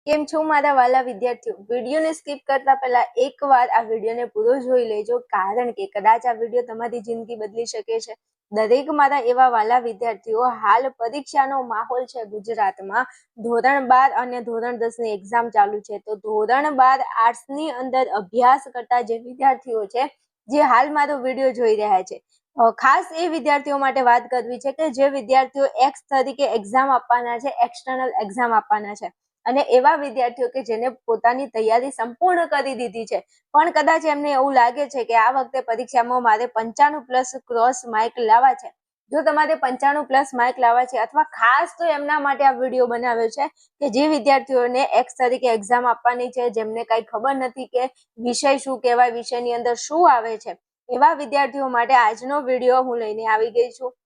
કેમ છો મારા વાલા વિદ્યાર્થીઓ? વિડીયોને સ્કીપ કરતા પહેલા એકવાર આ વિડીયોને પૂરો જોઈ લેજો, કારણ કે કદાચ આ વિડીયો તમારી જિંદગી બદલી શકે છે. દરેક મારા એવા વાલા વિદ્યાર્થીઓ, હાલ પરીક્ષાનો માહોલ છે ગુજરાતમાં. ધોરણ 12 અને ધોરણ 10 ની એક્ઝામ ચાલુ છે. તો ધોરણ 12 આર્ટ્સની અંદર અભ્યાસ કરતા જે વિદ્યાર્થીઓ છે, જે હાલ મારો વિડીયો જોઈ રહ્યા છે, ખાસ એ વિદ્યાર્થીઓ માટે વાત કરવી છે કે જે વિદ્યાર્થીઓ એક્સ તરીકે એક્ઝામ આપવાના છે, એક્સટર્નલ એક્ઝામ આપવાના છે, અને એવા વિદ્યાર્થીઓ કે જેને પોતાની તૈયારી સંપૂર્ણ કરી દીધી છે, પણ કદાચ એમને એવું લાગે છે કે આ વખતે પરીક્ષામાં મારે 95+ ક્રોસ માર્ક લાવવા છે. જો તમારે 95+ માર્ક લાવવા છે, અથવા ખાસ તો એમના માટે આ વિડીયો બનાવ્યો છે કે જે વિદ્યાર્થીઓને એક્સ તરીકે એક્ઝામ આપવાની છે, જેમને કઈ ખબર નથી કે વિષય શું કહેવાય, વિષયની અંદર શું આવે છે, એવા વિદ્યાર્થીઓ માટે આજનો વિડીયો હું લઈને આવી ગઈ છું.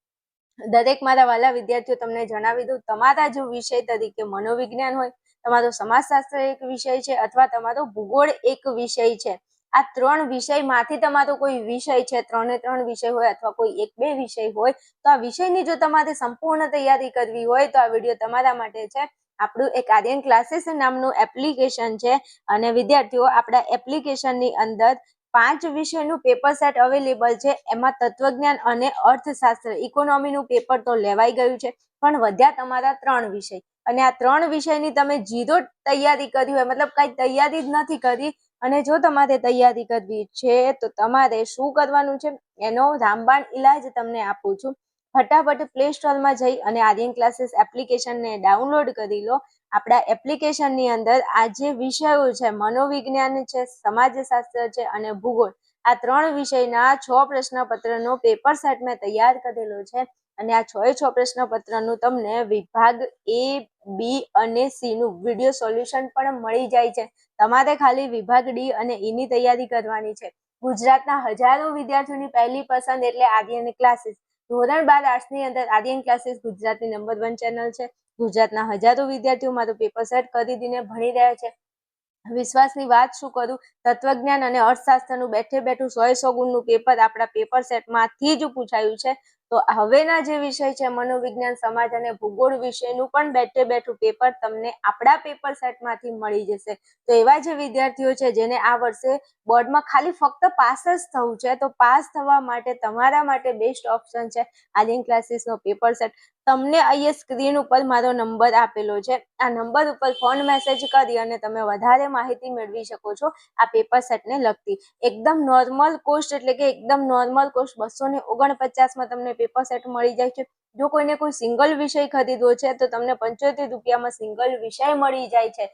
દરેક મારા વાલા વિદ્યાર્થીઓ, તમને જણાવી દઉં, તમારા જો વિષય તરીકે મનોવિજ્ઞાન હોય, તમારો સમાજશાસ્ત્ર એક વિષય છે, અથવા તમારો ભૂગોળ એક વિષય છે, આ 3 વિષયમાંથી તમારો કોઈ વિષય છે, 3 વિષય હોય, અથવા કોઈ 1-2 વિષય હોય, તો આ વિષયની જો તમારે સંપૂર્ણ તૈયારી કરવી હોય તો આ વિડીયો તમારા માટે છે. આપણું એક આર્યન ક્લાસીસ નામનું એપ્લિકેશન છે, અને વિદ્યાર્થીઓ, આપણા એપ્લિકેશનની અંદર 5 વિષયનું પેપર સેટ અવેલેબલ છે. એમાં તત્વજ્ઞાન અને અર્થશાસ્ત્ર, ઇકોનોમીનું પેપર તો લેવાઈ ગયું છે, પણ વધ્યા તમારા 3 વિષય. અને આ 3 વિષયની તમે ઝીરો તૈયારી કરી હોય, મતલબ કઈ તૈયારી જ નથી કરી, અને જો તમારે તૈયારી કરવી છે તો તમારે શું કરવાનું છે, એનો રામબાણ ઇલાજ તમને આપું છું. ફટાફટ પ્લે સ્ટોરમાં જઈ અને આર્યન ક્લાસીસ એપ્લિકેશનને ડાઉનલોડ કરી લો. આપણા એપ્લિકેશનની અંદર આ જે વિષયો છે, મનોવિજ્ઞાન છે, સમાજશાસ્ત્ર છે અને ભૂગોળ, આ 3 વિષયના 6 પ્રશ્નપત્રનો પેપર સેટ મેં તૈયાર કરેલો છે. અને આ 6 પ્રશ્નપત્રનું તમને વિભાગ A, B અને C નું વિડીયો સોલ્યુશન પણ મળી જાય છે. તમારે ખાલી વિભાગ D અને E ની તૈયારી કરવાની છે. ગુજરાતના હજારો વિદ્યાર્થીઓની પહેલી પસંદ એટલે આર્યન ક્લાસીસ. ધોરણ 12 આર્ટ્સની અંદર આર્યન ક્લાસીસ ગુજરાતની નંબર 1 ચેનલ છે. ગુજરાતના હજારો વિદ્યાર્થીઓ મારું પેપર સેટ ખરીદીને ભણી રહ્યા છે. વિશ્વાસની વાત શું કરું, તત્વજ્ઞાન અને અર્થશાસ્ત્રનું બેઠે બેઠું 100 ગુણનું પેપર આપણા પેપર સેટમાંથી જ પૂછાયું છે. તો હવેના જે વિષય છે, મનોવિજ્ઞાન, સમાજ અને ભૂગોળ વિષયનું પણ બેઠે બેઠું પેપર તમને આપણા પેપર સેટમાંથી મળી જશે. તો એવા જે વિદ્યાર્થીઓ છે જેને આ વર્ષે બોર્ડમાં ખાલી ફક્ત પાસ જ થવું છે, તો પાસ થવા માટે તમારા માટે બેસ્ટ ઓપ્શન છે આર્યન ક્લાસીસનો પેપર સેટ. તમને અહીંયા સ્ક્રીન ઉપર મારો નંબર આપેલો છે, આ નંબર ઉપર ફોન મેસેજ કરી અને તમે વધારે માહિતી મેળવી શકો છો આ પેપર સેટને લગતી. એકદમ નોર્મલ કોસ્ટ, એટલે કે એકદમ નોર્મલ કોસ્ટ 249માં તમને પેપર સેટ મળી જાય છે. જો કોઈને કોઈ સિંગલ વિષય ખરીદવો છે તો તમને 75 રૂપિયામાં સિંગલ વિષય મળી જાય છે.